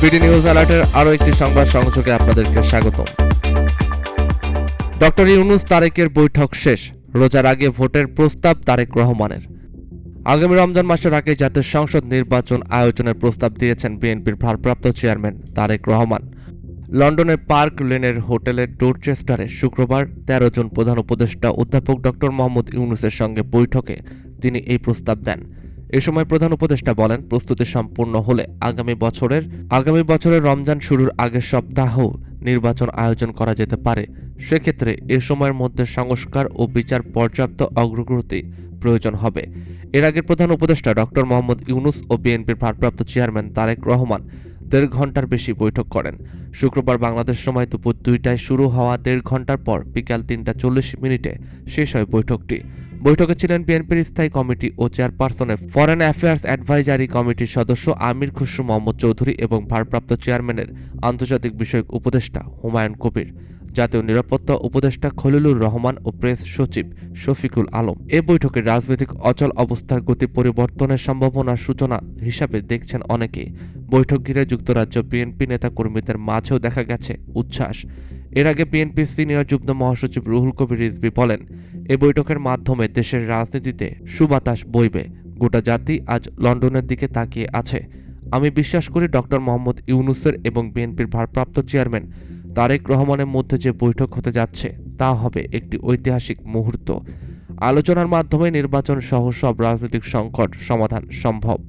BD news অ্যালার্টের আরও একটি সংবাদ সংযোগে আপনাদেরকে স্বাগতম। ডক্টর ইউনূস তারেকের বৈঠক শেষ, রোজার আগে ভোটের প্রস্তাব তারেক রহমানের। আগামী রমজান মাসের আগে জাতীয় সংসদ নির্বাচন আয়োজনের প্রস্তাব দিয়েছেন বিএনপির ভারপ্রাপ্ত চেয়ারম্যান তারেক রহমান। লন্ডনের পার্ক লেনের হোটেলের ডোরচেস্টারে শুক্রবার ১৩ জুন প্রধান উপদেষ্টা অধ্যাপক ডক্টর মোহাম্মদ ইউনূসের সঙ্গে বৈঠকে তিনি এই প্রস্তাব দেন। এ সময় প্রধান উপদেষ্টা বলেন, প্রস্তুতি সম্পূর্ণ হলে আগামী বছরের রমজান শুরুর আগের সপ্তাহেও নির্বাচন আয়োজন করা যেতে পারে। সেক্ষেত্রে এ সময়ের মধ্যে সংস্কার ও বিচার পর্যাপ্ত অগ্রগতি প্রয়োজন হবে। এর আগে প্রধান উপদেষ্টা ডক্টর মোহাম্মদ ইউনূস ও বিএনপির ভারপ্রাপ্ত চেয়ারম্যান তারেক রহমান ১.৫ ঘণ্টার বেশি বৈঠক করেন। শুক্রবার বাংলাদেশ সময় দুপুর ২টায় শুরু হওয়া ১.৫ ঘণ্টার পর বিকাল ৩টা ৪০ শেষ হয় বৈঠকটি। বৈঠকে ছিলেন বিএনপির স্থায়ী কমিটি ও চেয়ারপারসনের ফরেন অ্যাফেয়ার্স অ্যাডভাইজারি কমিটির সদস্য আমির খুসরু মোহাম্মদ চৌধুরী এবং ভারপ্রাপ্ত চেয়ারম্যানের আন্তর্জাতিক বিষয়ক উপদেষ্টা হুমায়ুন কবির, জাতীয় নিরাপত্তা উপদেষ্টা খলিলুর রহমান ও প্রেস সচিব শফিকুল আলম। এ বৈঠকে রাজনৈতিক অচল অবস্থার গতি পরিবর্তনের সম্ভাবনার সূচনা হিসাবে দেখছেন অনেকেই। বৈঠক ঘিরে যুক্তরাজ্য বিএনপি নেতাকর্মীদের মাঝেও দেখা গেছে উচ্ছ্বাস। এর আগে বিএনপির সিনিয়র যুগ্ম মহাসচিব রুহুল কবির রিজভী বলেন, এ বৈঠকের মাধ্যমে দেশের রাজনীতিতে সুবাতাস বইবে। গোটা জাতি আজ লন্ডনের দিকে তাকিয়ে আছে। আমি বিশ্বাস করি ডক্টর মোহাম্মদ ইউনূসের এবং বিএনপির ভারপ্রাপ্ত চেয়ারম্যান তারেক রহমানের মধ্যে যে বৈঠক হতে যাচ্ছে তা হবে একটি ঐতিহাসিক মুহূর্ত। আলোচনার মাধ্যমে নির্বাচন সহ সব রাজনৈতিক সংকট সমাধান সম্ভব।